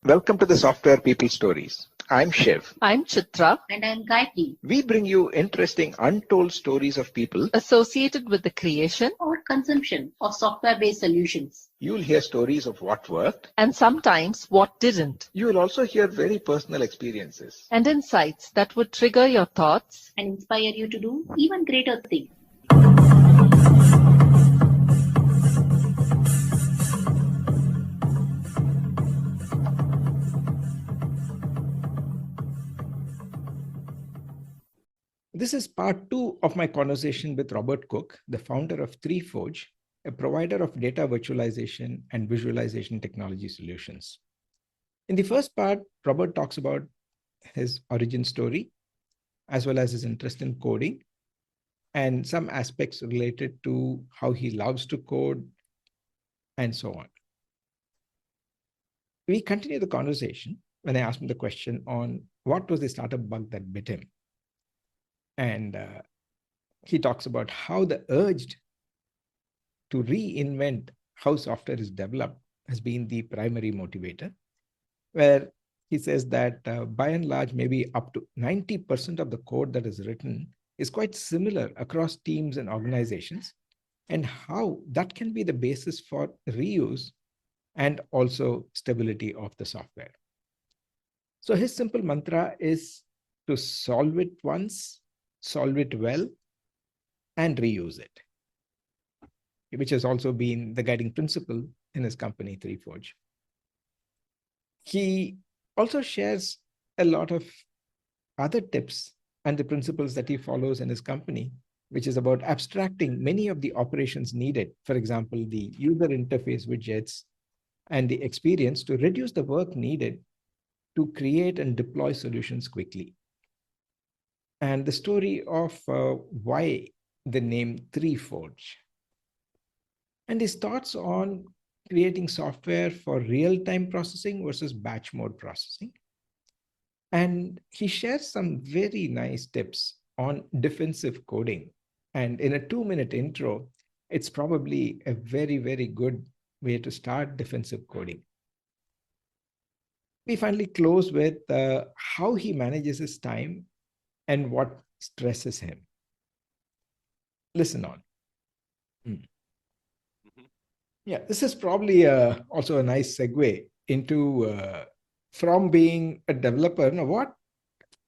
Welcome to the Software People Stories. I'm Shiv. I'm Chitra. And I'm Gayatri. We bring you interesting, untold stories of people Associated with the creation Or consumption of software-based solutions. You'll hear stories of what worked, and sometimes what didn't, you will also hear very personal experiences. and insights that would trigger your thoughts And inspire you to do even greater things. This is part 2 of my conversation with Robert Cooke, the founder of SafeForge, a provider of data virtualization and visualization technology solutions. In the first part, Robert talks about his origin story, as well as his interest in coding, and some aspects related to how he loves to code, and so on. We continue the conversation when I asked him the question on what was the startup bug that bit him. And he talks about how the urge to reinvent how software is developed has been the primary motivator, where he says that by and large, maybe up to 90% of the code that is written is quite similar across teams and organizations, and how that can be the basis for reuse and also stability of the software. So his simple mantra is to solve it once, solve it well, and reuse it, which has also been the guiding principle in his company, SafeForge. He also shares a lot of other tips and the principles that he follows in his company, which is about abstracting many of the operations needed, for example, the user interface widgets and the experience, to reduce the work needed to create and deploy solutions quickly. And the story of why the name SafeForge, and his thoughts on creating software for real-time processing versus batch mode processing. And he shares some very nice tips on defensive coding. And in a 2-minute intro, it's probably a very, very good way to start defensive coding. We finally close with how he manages his time and what stresses him. Listen on. Yeah, this is probably also a nice segue into from being a developer. Now, what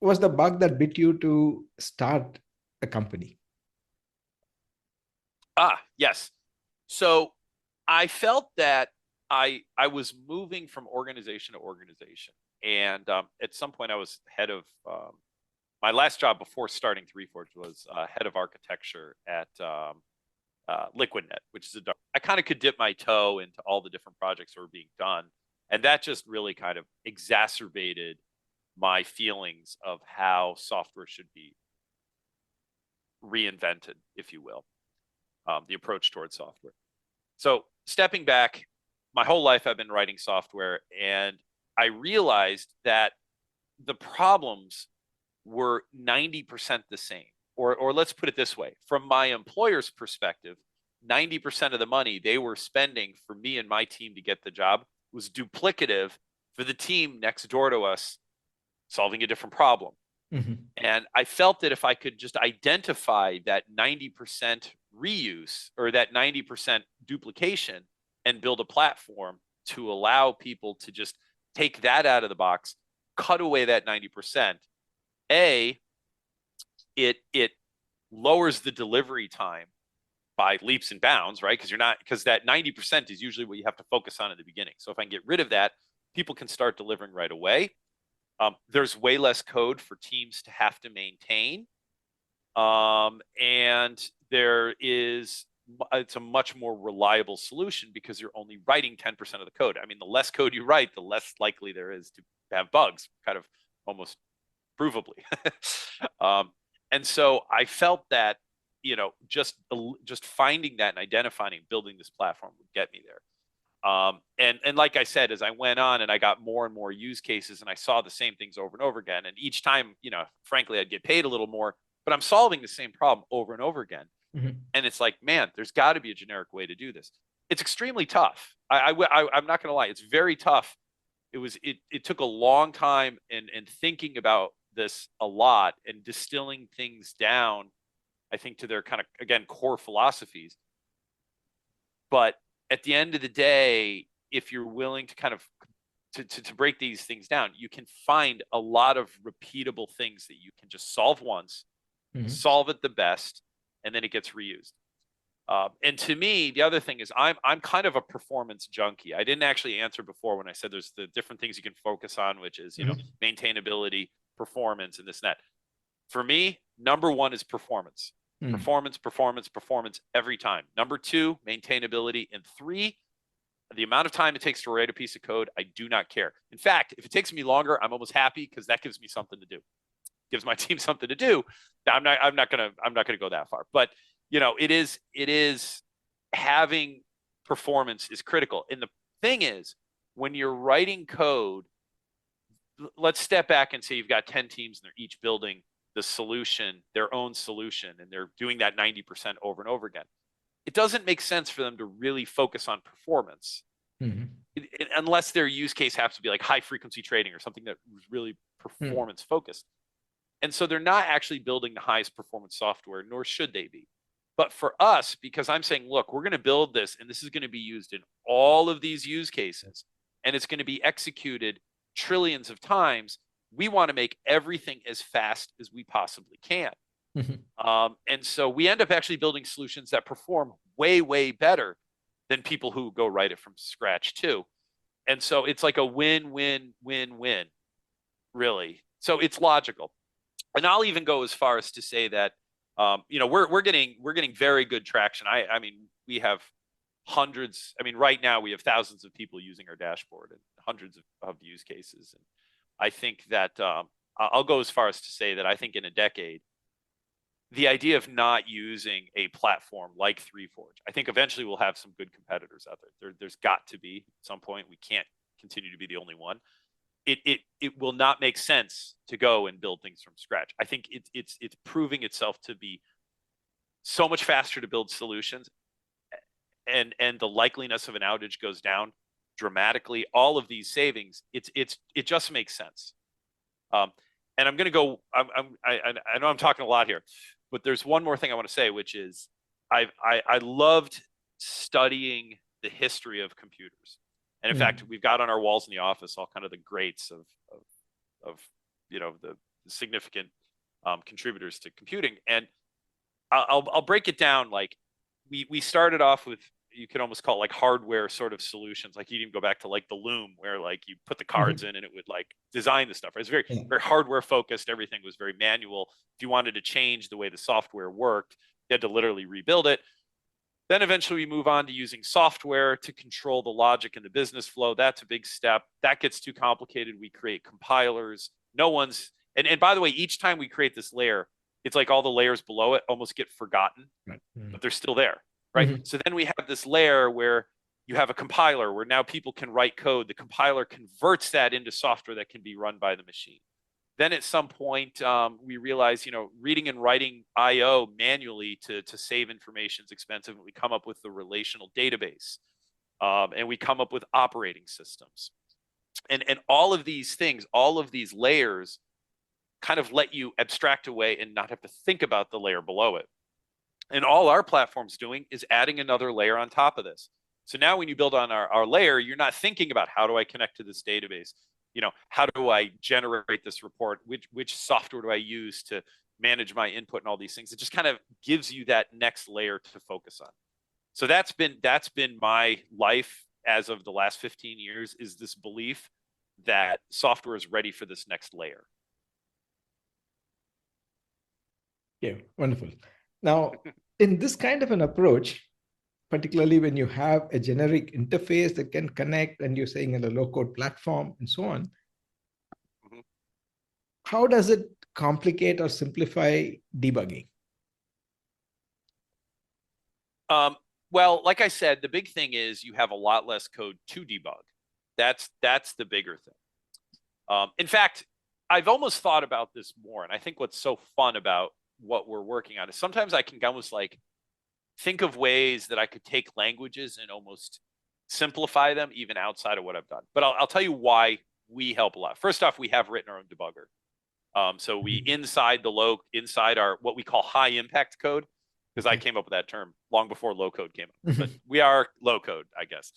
was the bug that bit you to start a company? Yes. So I felt that I was moving from organization to organization. And at some point I was head of, my last job before starting SafeForge was head of architecture at LiquidNet, which is I kind of could dip my toe into all the different projects that were being done. And that just really kind of exacerbated my feelings of how software should be reinvented, if you will, the approach towards software. So stepping back, my whole life I've been writing software, and I realized that the problems were 90% the same. Or let's put it this way, from my employer's perspective, 90% of the money they were spending for me and my team to get the job was duplicative for the team next door to us solving a different problem. Mm-hmm. And I felt that if I could just identify that 90% reuse or that 90% duplication and build a platform to allow people to just take that out of the box, cut away that 90%, it lowers the delivery time by leaps and bounds, right? Because that 90% is usually what you have to focus on at the beginning. So if I can get rid of that, people can start delivering right away. There's way less code for teams to have to maintain. And it's a much more reliable solution because you're only writing 10% of the code. I mean, the less code you write, the less likely there is to have bugs, kind of almost provably. And so I felt that, just finding that and identifying and building this platform would get me there. And like I said, as I went on and I got more and more use cases and I saw the same things over and over again, and each time, frankly, I'd get paid a little more, but I'm solving the same problem over and over again. Mm-hmm. And it's like, man, there's got to be a generic way to do this. It's extremely tough. I'm not going to lie. It's very tough It took a long time and thinking about this a lot and distilling things down, I think, to their kind of, again, core philosophies. But at the end of the day, if you're willing to kind of to break these things down, you can find a lot of repeatable things that you can just solve once, solve it the best, and then it gets reused. And to me, the other thing is I'm kind of a performance junkie. I didn't actually answer before when I said there's the different things you can focus on, which is, you know, maintainability, performance, and this and that. For me, number one is performance. Performance every time. Number two, maintainability. And three, the amount of time it takes to write a piece of code, I do not care. In fact, if it takes me longer, I'm almost happy because that gives me something to do. Gives my team something to do. I'm not gonna go that far. But you know, it is having performance is critical. And the thing is, when you're writing code, let's step back and say you've got 10 teams and they're each building the solution, their own solution, and they're doing that 90% over and over again. It doesn't make sense for them to really focus on performance unless their use case happens to be like high frequency trading or something that was really performance focused. And so they're not actually building the highest performance software, nor should they be. But for us, because I'm saying, look, we're going to build this and this is going to be used in all of these use cases and it's going to be executed trillions of times, we want to make everything as fast as we possibly can. And so we end up actually building solutions that perform way, way better than people who go write it from scratch too. And so it's like a win, win, win, win, really. So it's logical. And I'll even go as far as to say that, you know, we're getting very good traction. I mean, we have hundreds. I mean, right now we have thousands of people using our dashboard and hundreds of use cases. And I think that I'll go as far as to say that I think in a decade, the idea of not using a platform like SafeForge, I think eventually we'll have some good competitors out there. There's got to be at some point. We can't continue to be the only one. It will not make sense to go and build things from scratch. I think it's proving itself to be so much faster to build solutions, and the likeliness of an outage goes down dramatically. All of these savings, it just makes sense. And I'm going to go. I know I'm talking a lot here, but there's one more thing I want to say, which is I loved studying the history of computers. And in fact, we've got on our walls in the office all kind of the greats of you know, the significant contributors to computing. And I'll break it down. Like we started off with, you could almost call it like hardware sort of solutions. Like you didn't go back to like the loom where like you put the cards in and it would like design the stuff. Right? It's very very hardware focused. Everything was very manual. If you wanted to change the way the software worked, you had to literally rebuild it. Then eventually we move on to using software to control the logic and the business flow. That's a big step. That gets too complicated. We create compilers. No one's, and by the way, each time we create this layer, it's like all the layers below it almost get forgotten, but they're still there, right? So then we have this layer where you have a compiler where now people can write code. The compiler converts that into software that can be run by the machine. Then at some point, we realize, you know, reading and writing I/O manually to save information is expensive. And we come up with the relational database, and we come up with operating systems. And all of these things, all of these layers kind of let you abstract away and not have to think about the layer below it. And all our platform's doing is adding another layer on top of this. So now when you build on our layer, you're not thinking about how do I connect to this database? You know, how do I generate this report? Which software do I use to manage my input and all these things? It just kind of gives you that next layer to focus on. So that's been my life as of the last 15 years, is this belief that software is ready for this next layer. Yeah, wonderful. Now, in this kind of an approach, particularly when you have a generic interface that can connect, and you're saying in a low-code platform and so on, how does it complicate or simplify debugging? Well, like I said, the big thing is you have a lot less code to debug. That's the bigger thing. In fact, I've almost thought about this more, and I think what's so fun about what we're working on is sometimes I can almost like think of ways that I could take languages and almost simplify them even outside of what I've done. But I'll tell you why we help a lot. First off, we have written our own debugger. So we inside our what we call high impact code, because I came up with that term long before low code came up. But we are low code, I guess.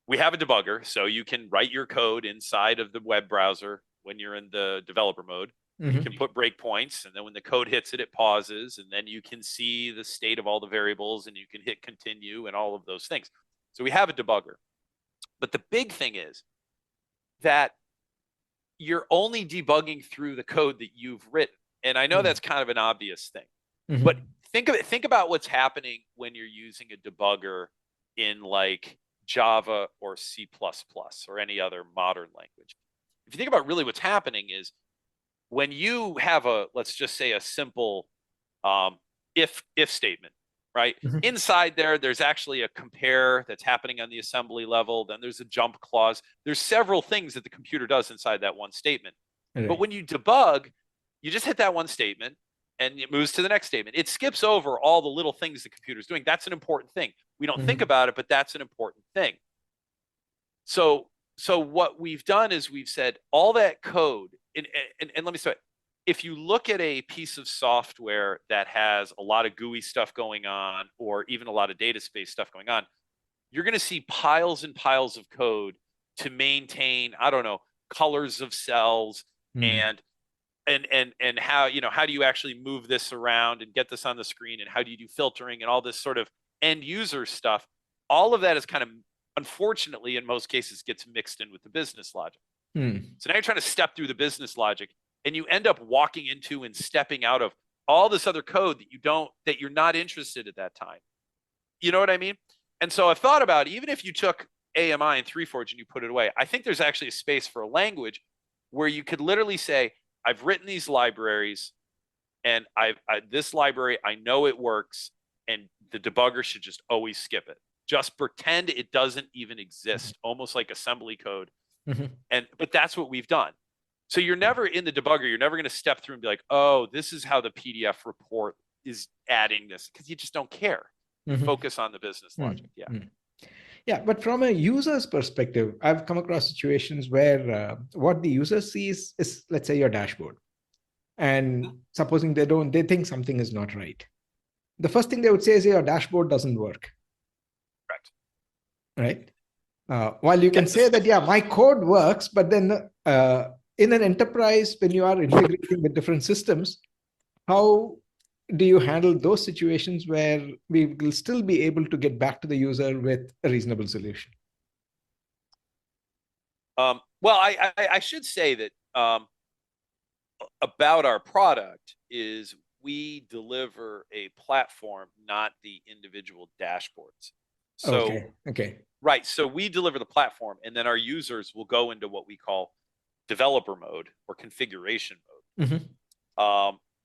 We have a debugger, so you can write your code inside of the web browser when you're in the developer mode. You can put breakpoints, and then when the code hits it, it pauses, and then you can see the state of all the variables, and you can hit continue and all of those things. So we have a debugger. But the big thing is that you're only debugging through the code that you've written. And I know that's kind of an obvious thing, but think about what's happening when you're using a debugger in like Java or C++ or any other modern language. If you think about really what's happening is when you have let's just say a simple if statement, right? Inside there's actually a compare that's happening on the assembly level. Then there's a jump clause. There's several things that the computer does inside that one statement. Right. But when you debug, you just hit that one statement and it moves to the next statement. It skips over all the little things the computer's doing. That's an important thing. We don't think about it, but that's an important thing. So what we've done is we've said all that code, and let me start. If you look at a piece of software that has a lot of GUI stuff going on, or even a lot of data space stuff going on, you're going to see piles and piles of code to maintain, I don't know, colors of cells and how, how do you actually move this around and get this on the screen, and how do you do filtering and all this sort of end user stuff. All of that is kind of, unfortunately, in most cases, gets mixed in with the business logic. So now you're trying to step through the business logic, and you end up walking into and stepping out of all this other code that you're not interested at that time. You know what I mean? And so I've thought about, even if you took AMI and 3Forge and you put it away, I think there's actually a space for a language where you could literally say, I've written these libraries, and this library, I know it works, and the debugger should just always skip it. Just pretend it doesn't even exist, almost like assembly code. But that's what we've done. So you're never in the debugger, you're never going to step through and be like, oh, this is how the PDF report is adding this, because you just don't care. Focus on the business logic. Yeah, but from a user's perspective, I've come across situations where what the user sees is, let's say, your dashboard. And supposing they think something is not right. The first thing they would say is your dashboard doesn't work. Right? While you can say that, yeah, my code works, but then in an enterprise, when you are integrating with different systems, how do you handle those situations where we will still be able to get back to the user with a reasonable solution? Well, I should say that about our product is we deliver a platform, not the individual dashboards. So, okay. Right. So we deliver the platform, and then our users will go into what we call developer mode or configuration mode.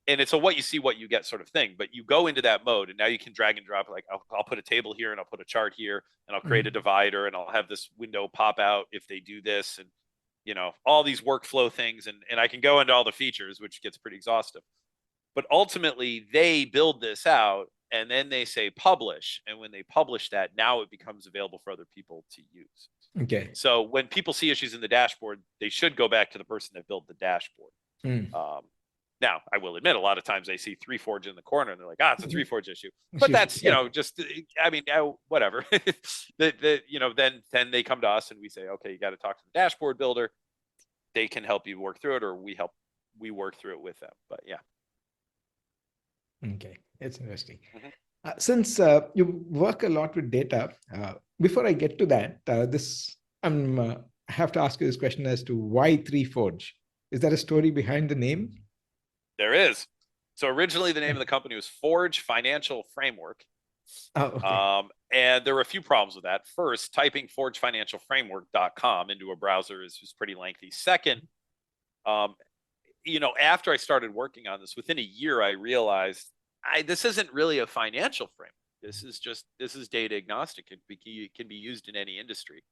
And it's a what you see, what you get sort of thing. But you go into that mode, and now you can drag and drop. Like I'll put a table here, and I'll put a chart here, and I'll create a divider, and I'll have this window pop out if they do this, and all these workflow things, and I can go into all the features, which gets pretty exhaustive. But ultimately, they build this out, and then they say publish. And when they publish that, now it becomes available for other people to use. Okay. So when people see issues in the dashboard, they should go back to the person that built the dashboard. Now, I will admit, a lot of times they see 3Forge in the corner, and they're like, it's a 3Forge issue. But that's, just, I mean, whatever. Then they come to us, and we say, okay, you got to talk to the dashboard builder. They can help you work through it, or we work through it with them. But yeah. Okay, it's interesting. Since you work a lot with data, before I get to that, I have to ask you this question as to why 3Forge? Is there a story behind the name? There is. So originally the name of the company was Forge Financial Framework. And there were a few problems with that. First, typing forgefinancialframework.com into a browser is pretty lengthy. Second, after I started working on this, within a year, I realized this isn't really a financial framework. This is data agnostic. It can be used in any industry.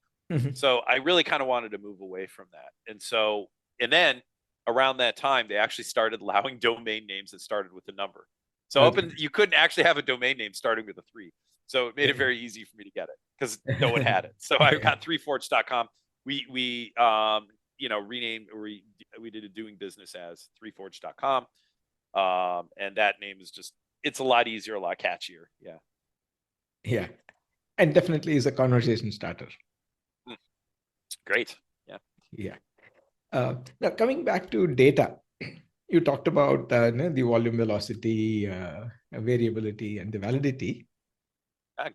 So I really kind of wanted to move away from that. And then around that time, they actually started allowing domain names that started with a number. So you couldn't actually have a domain name starting with a 3. So it made it very easy for me to get it because no one had it. So I got 3forge.com. We renamed, we did a doing business as 3forge.com. And that name is just, it's a lot easier, a lot catchier. Yeah. Yeah. And definitely is a conversation starter. Great. Yeah. Yeah. Now coming back to data, you talked about the volume, velocity, variability, and the validity.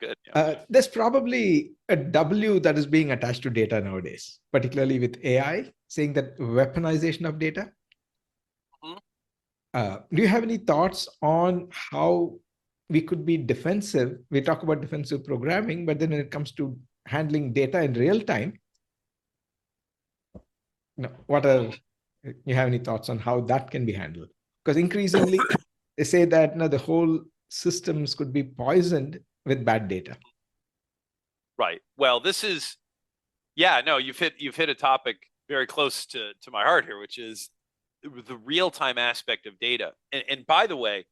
Good. Yeah. There's probably a W that is being attached to data nowadays, particularly with AI, saying that weaponization of data. Do you have any thoughts on how we could be defensive? We talk about defensive programming, but then when it comes to handling data in real time, you have any thoughts on how that can be handled? Because increasingly, they say that the whole systems could be poisoned with bad data. Right. Well, this is, you've hit a topic very close to my heart here, which is the real-time aspect of data. And by the way,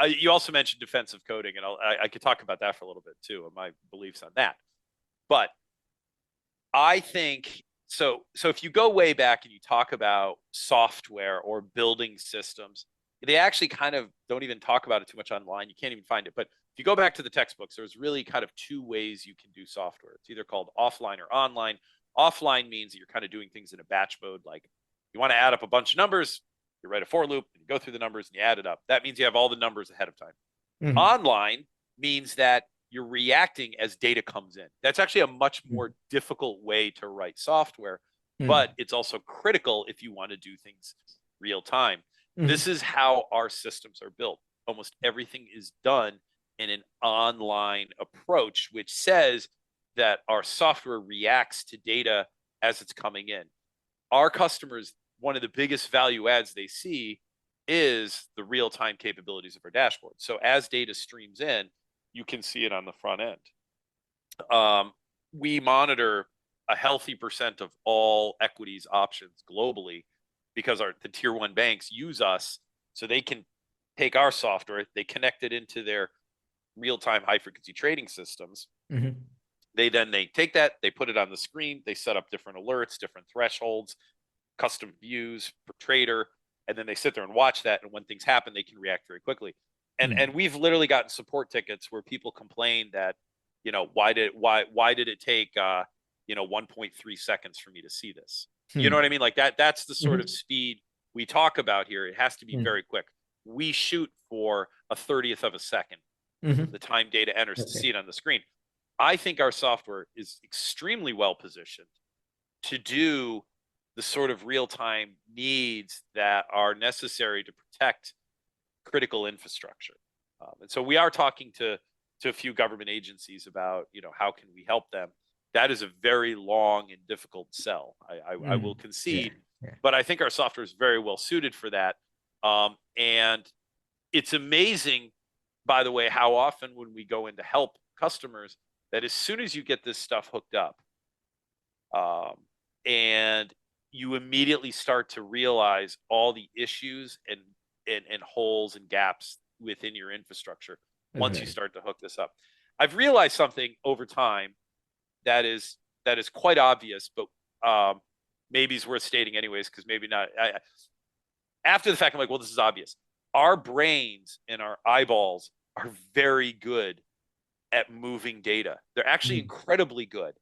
you also mentioned defensive coding, and I could talk about that for a little bit too, and my beliefs on that. But I think, so if you go way back and you talk about software or building systems, they actually kind of don't even talk about it too much online. You can't even find it. But if you go back to the textbooks, there's really kind of two ways you can do software. It's either called offline or online. Offline means that you're kind of doing things in a batch mode. Like you want to add up a bunch of numbers, you write a for loop, and you go through the numbers and you add it up. That means you have all the numbers ahead of time. Mm-hmm. Online means that you're reacting as data comes in. That's actually a much more difficult way to write software, but it's also critical if you want to do things real time. This is how our systems are built. Almost everything is done in an online approach, which says that our software reacts to data as it's coming in. Our customers, one of the biggest value adds they see is the real-time capabilities of our dashboard. So as data streams in, you can see it on the front end. We monitor a healthy percent of all equities options globally because the tier one banks use us so they can take our software, they connect it into their real-time high-frequency trading systems. They take that, they put it on the screen, they set up different alerts, different thresholds, custom views per trader, and then they sit there and watch that, and when things happen, they can react very quickly. And we've literally gotten support tickets where people complain that, why did it take 1.3 seconds for me to see this? You know what I mean? Like that's the sort of speed we talk about here. It has to be very quick. We shoot for a 30th of a second, the time data enters to see it on the screen. I think our software is extremely well positioned to do the sort of real-time needs that are necessary to protect critical infrastructure. And so we are talking to a few government agencies about, how can we help them? That is a very long and difficult sell. I will concede, but I think our software is very well suited for that. And it's amazing, by the way, how often when we go in to help customers, that as soon as you get this stuff hooked up, and you immediately start to realize all the issues and holes and gaps within your infrastructure once you start to hook this up. I've realized something over time that is quite obvious, but maybe it's worth stating anyways, because maybe not. After the fact, I'm like, well, this is obvious. Our brains and our eyeballs are very good at moving data. They're actually incredibly good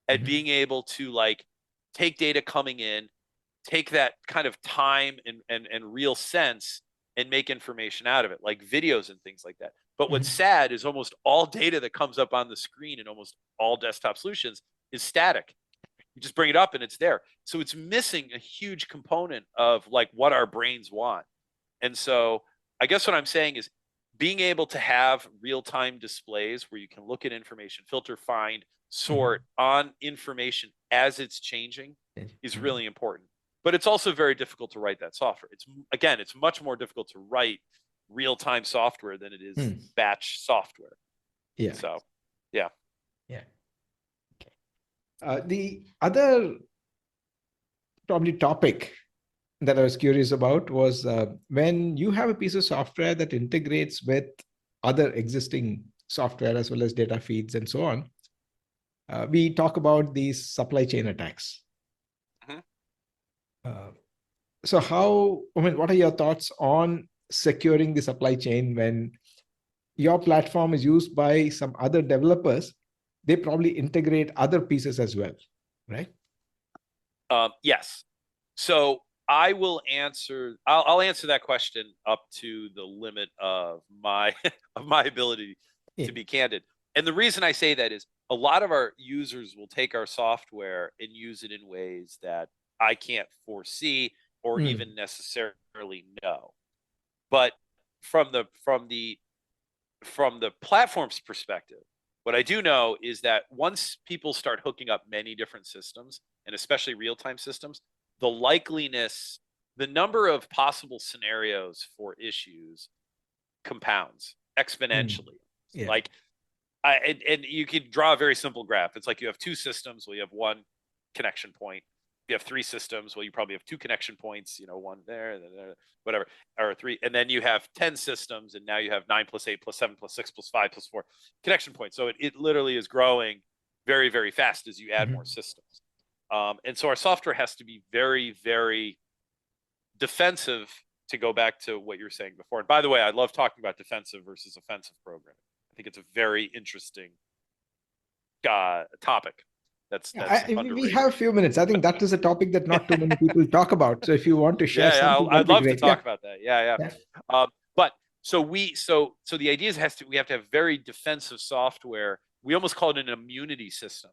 at being able to take data coming in, take that kind of time and real sense and make information out of it, like videos and things like that. But what's sad is almost all data that comes up on the screen in almost all desktop solutions is static. You just bring it up and it's there. So it's missing a huge component of what our brains want. And so I guess what I'm saying is being able to have real-time displays where you can look at information, filter, find, sort on information as it's changing is really important. But it's also very difficult to write that software. It's much more difficult to write real-time software than it is batch software. Yeah. So, yeah. Yeah. Okay. The other probably topic that I was curious about was when you have a piece of software that integrates with other existing software as well as data feeds and so on, we talk about these supply chain attacks. Mhm. So what are your thoughts on securing the supply chain when your platform is used by some other developers? They probably integrate other pieces as well, right? Yes. So I'll answer that question up to the limit of my of my ability Yeah. to be candid. And the reason I say that is a lot of our users will take our software and use it in ways that I can't foresee or even necessarily know. But from the platform's perspective, what I do know is that once people start hooking up many different systems, and especially real-time systems, the number of possible scenarios for issues compounds exponentially. Yeah. Like, and you can draw a very simple graph. It's like you have two systems, well, you have one connection point. You have three systems, well, you probably have two connection points, one there, whatever, or three. And then you have 10 systems, and now you have 9 plus 8 plus 7 plus 6 plus 5 plus 4 connection points. So it literally is growing very, very fast as you add more systems. And so our software has to be very, very defensive, to go back to what you're saying before. And by the way, I love talking about defensive versus offensive programming. I think it's a very interesting topic. We have a few minutes. I think that is a topic that not too many people talk about. So if you want to share something, I'd love to great. talk about that. Yeah. But so the idea is we have to have very defensive software. We almost call it an immunity system,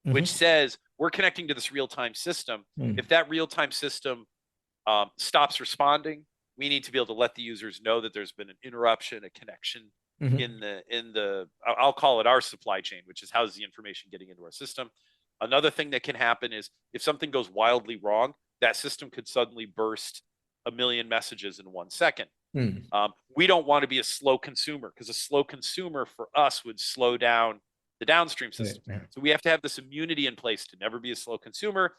which says we're connecting to this real-time system. If that real-time system stops responding, we need to be able to let the users know that there's been an interruption, a connection in the I'll call it our supply chain, which is how's the information getting into our system. Another thing that can happen is if something goes wildly wrong, that system could suddenly burst a million messages in 1 second. We don't want to be a slow consumer, because a slow consumer for us would slow down the downstream system. So we have to have this immunity in place to never be a slow consumer.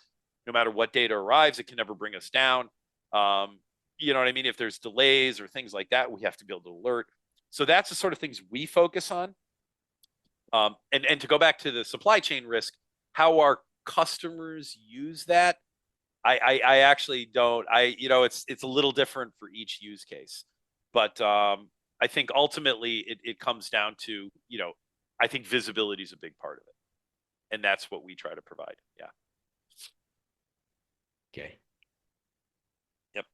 No matter what data arrives, it can never bring us down. You know what I mean? If there's delays or things like that, we have to be able to alert. So that's the sort of things we focus on. And to go back to the supply chain risk, how our customers use that, I actually don't. It's a little different for each use case. But I think ultimately it comes down to, I think visibility is a big part of it. And that's what we try to provide. Yeah. Okay. Yep.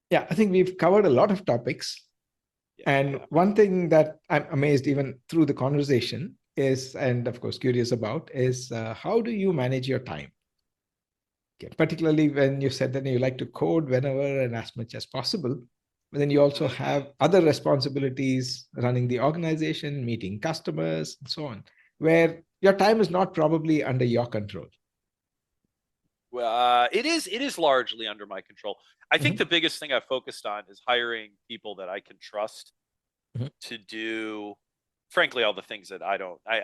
Yeah, I think we've covered a lot of topics. And one thing that I'm amazed even through the conversation is, and of course curious about, is how do you manage your time? Okay. Particularly when you said that you like to code whenever and as much as possible, but then you also have other responsibilities, running the organization, meeting customers, and so on, where your time is not probably under your control. Well, it is largely under my control. I think the biggest thing I've focused on is hiring people that I can trust to do, frankly, all the things that I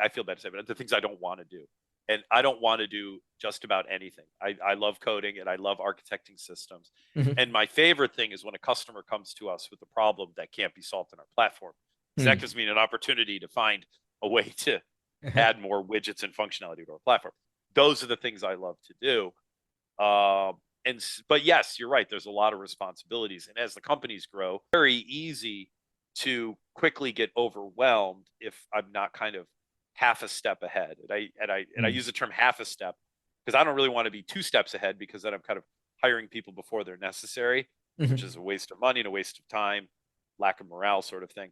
feel bad to say, but the things I don't want to do. And I don't want to do just about anything. I love coding and I love architecting systems. And my favorite thing is when a customer comes to us with a problem that can't be solved in our platform. Because that gives me an opportunity to find a way to add more widgets and functionality to our platform. Those are the things I love to do. But yes, you're right. There's a lot of responsibilities. And as the companies grow, very easy to quickly get overwhelmed if I'm not kind of half a step ahead. And I use the term half a step because I don't really want to be 2 steps ahead, because then I'm kind of hiring people before they're necessary, which is a waste of money and a waste of time, lack of morale sort of thing.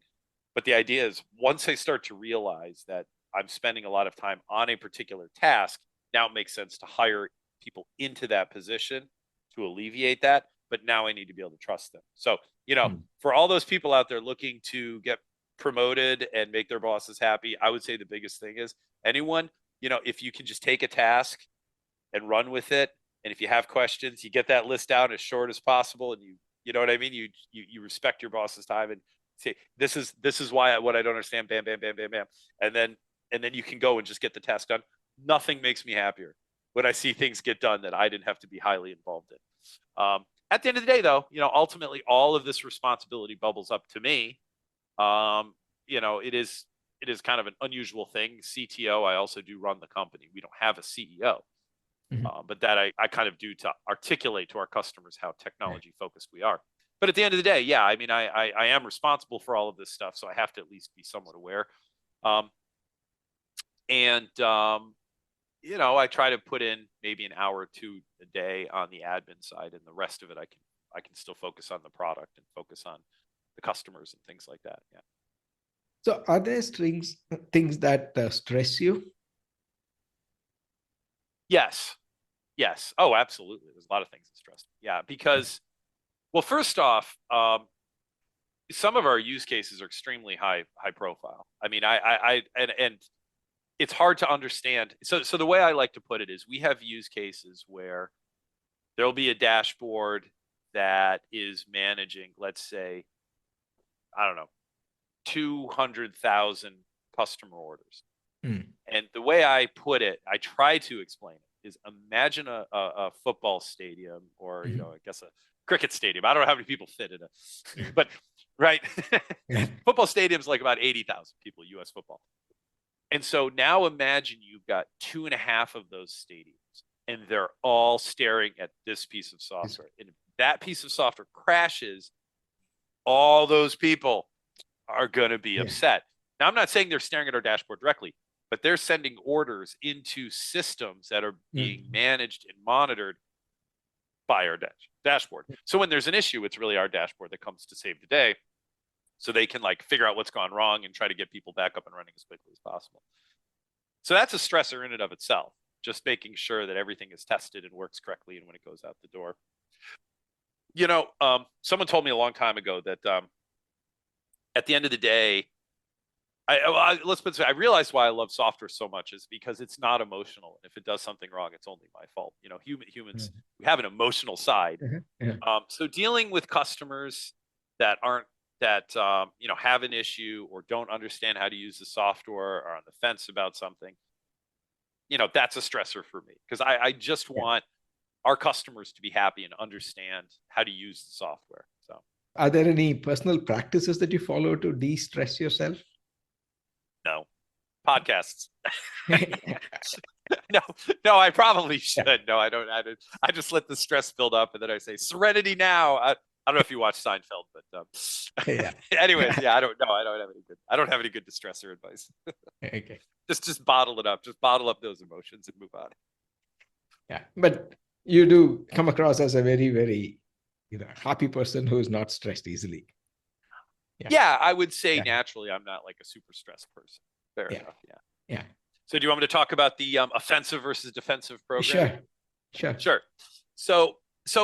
But the idea is once I start to realize that I'm spending a lot of time on a particular task, now it makes sense to hire people into that position to alleviate that. But now I need to be able to trust them. So, for all those people out there looking to get promoted and make their bosses happy, I would say the biggest thing is anyone, if you can just take a task and run with it. And if you have questions, you get that list down as short as possible. And you know what I mean? You respect your boss's time and say, this is why what I don't understand, bam, bam, bam, bam, bam. And then you can go and just get the task done. Nothing makes me happier when I see things get done that I didn't have to be highly involved in. At the end of the day, though, ultimately all of this responsibility bubbles up to me. It is kind of an unusual thing. CTO, I also do run the company. We don't have a CEO, but that I kind of do to articulate to our customers how technology focused we are. But at the end of the day, yeah, I mean, I am responsible for all of this stuff, so I have to at least be somewhat aware. I try to put in maybe an hour or two a day on the admin side, and the rest of it I can still focus on the product and focus on the customers and things like that. Yeah. So are there things that stress you? Yes. Oh, absolutely. There's a lot of things that stress me. Yeah, because, well, first off, some of our use cases are extremely high profile. I mean, and it's hard to understand. So the way I like to put it is we have use cases where there'll be a dashboard that is managing, let's say, I don't know, 200,000 customer orders. And the way I put it, I try to explain it, is imagine a football stadium or, I guess a cricket stadium. I don't know how many people fit in it, but right. Football stadium's like about 80,000 people, US football. And so now imagine you've got 2.5 of those stadiums and they're all staring at this piece of software. And if that piece of software crashes, all those people are going to be upset. Now, I'm not saying they're staring at our dashboard directly, but they're sending orders into systems that are being managed and monitored by our dashboard. So when there's an issue, it's really our dashboard that comes to save the day, so they can figure out what's gone wrong and try to get people back up and running as quickly as possible. So that's a stressor in and of itself, just making sure that everything is tested and works correctly and when it goes out the door. Someone told me a long time ago that at the end of the day, let's put it this way, I realized why I love software so much is because it's not emotional. And if it does something wrong, it's only my fault. Humans, we have an emotional side. So dealing with customers that have an issue or don't understand how to use the software or on the fence about something, that's a stressor for me, because I just want our customers to be happy and understand how to use the software. So are there any personal practices that you follow to de-stress yourself? No. Podcasts. No, I probably should. No, I don't. I just let the stress build up and then I say serenity now. I don't know if you watch Seinfeld, but anyways, I don't know. I don't have any good distressor advice. Okay. Just bottle it up. Just bottle up those emotions and move on. Yeah, but you do come across as a very, very, happy person who is not stressed easily. Yeah, I would say naturally I'm not like a super stressed person. Fair enough. Yeah. So do you want me to talk about the offensive versus defensive program? Sure. So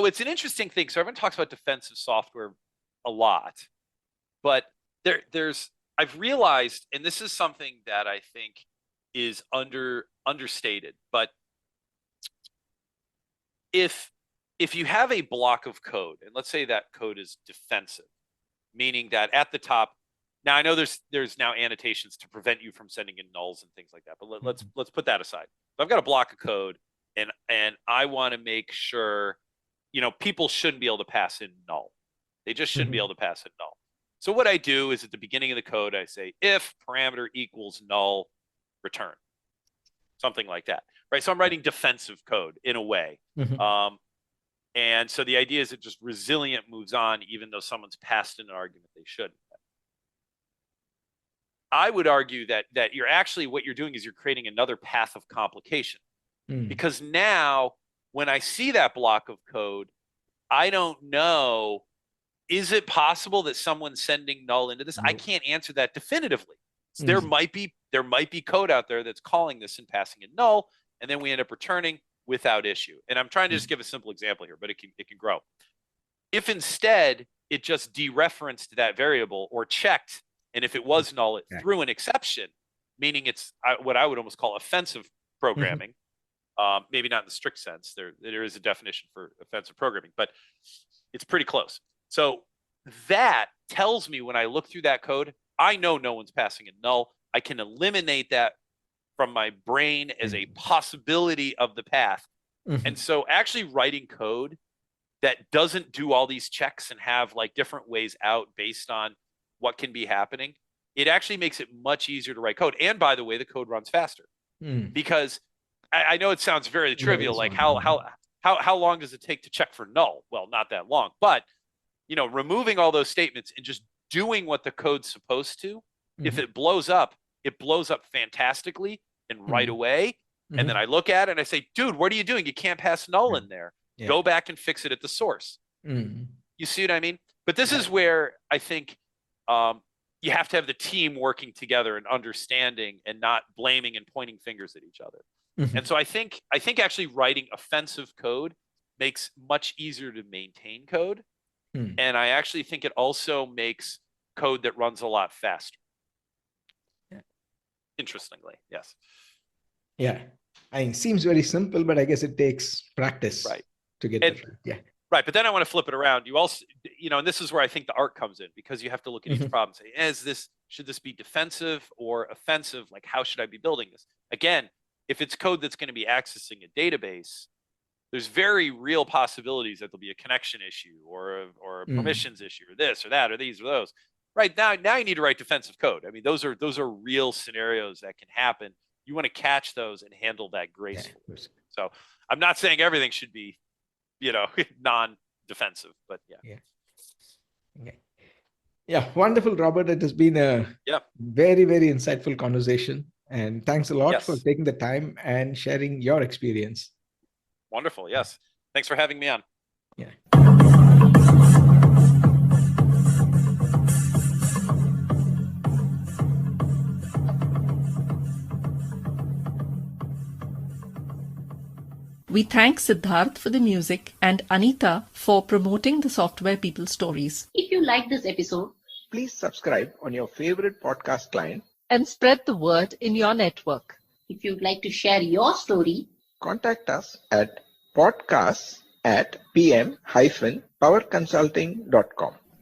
it's an interesting thing. So everyone talks about defensive software a lot, but I've realized, and this is something that I think is understated, but if you have a block of code, and let's say that code is defensive, meaning that at the top, now I know there's now annotations to prevent you from sending in nulls and things like that, but let's put that aside. So I've got a block of code, and I want to make sure, people shouldn't be able to pass in null. They just shouldn't be able to pass in null. So what I do is at the beginning of the code, I say if parameter equals null, return, something like that, right? So I'm writing defensive code in a way. And so the idea is it just resilient moves on, even though someone's passed in an argument they shouldn't. I would argue that you're actually, what you're doing is you're creating another path of complication. Because now when I see that block of code, I don't know, is it possible that someone's sending null into this? I can't answer that definitively. So there might be code out there that's calling this and passing it null, and then we end up returning without issue. And I'm trying to just give a simple example here, but it can grow. If instead it just dereferenced that variable or checked, and if it was null, it threw an exception, meaning it's what I would almost call offensive programming. Maybe not in the strict sense. There is a definition for offensive programming, but it's pretty close. So that tells me when I look through that code, I know no one's passing a null. I can eliminate that from my brain as a possibility of the path. And so actually writing code that doesn't do all these checks and have like different ways out based on what can be happening, it actually makes it much easier to write code. And by the way, the code runs faster because I know it sounds very trivial, like how long does it take to check for null? Well, not that long, but removing all those statements and just doing what the code's supposed to, if it blows up fantastically and right away. And then I look at it and I say, dude, what are you doing? You can't pass null in there. Yeah. Go back and fix it at the source. You see what I mean? But this is where I think you have to have the team working together and understanding and not blaming and pointing fingers at each other. And so I think actually writing offensive code makes much easier to maintain code. And I actually think it also makes code that runs a lot faster. Interestingly, yes. Yeah. I mean, seems very simple, but I guess it takes practice to get it right. Yeah. Right. But then I want to flip it around. You also, and this is where I think the art comes in, because you have to look at each problem and say, should this be defensive or offensive? Like, how should I be building this? Again, if it's code that's going to be accessing a database, there's very real possibilities that there'll be a connection issue or a permissions issue or this or that or these or those. Right now you need to write defensive code. I mean, those are real scenarios that can happen. You want to catch those and handle that gracefully. Yeah, so I'm not saying everything should be, non-defensive, but yeah. Okay. Yeah, wonderful, Robert. It has been a very, very insightful conversation. And thanks a lot for taking the time and sharing your experience. Wonderful. Yes. Thanks for having me on. Yeah. We thank Siddharth for the music and Anita for promoting the Software People Stories. If you like this episode, please subscribe on your favorite podcast client and spread the word in your network. If you'd like to share your story, contact us at podcasts@pm-powerconsulting.com.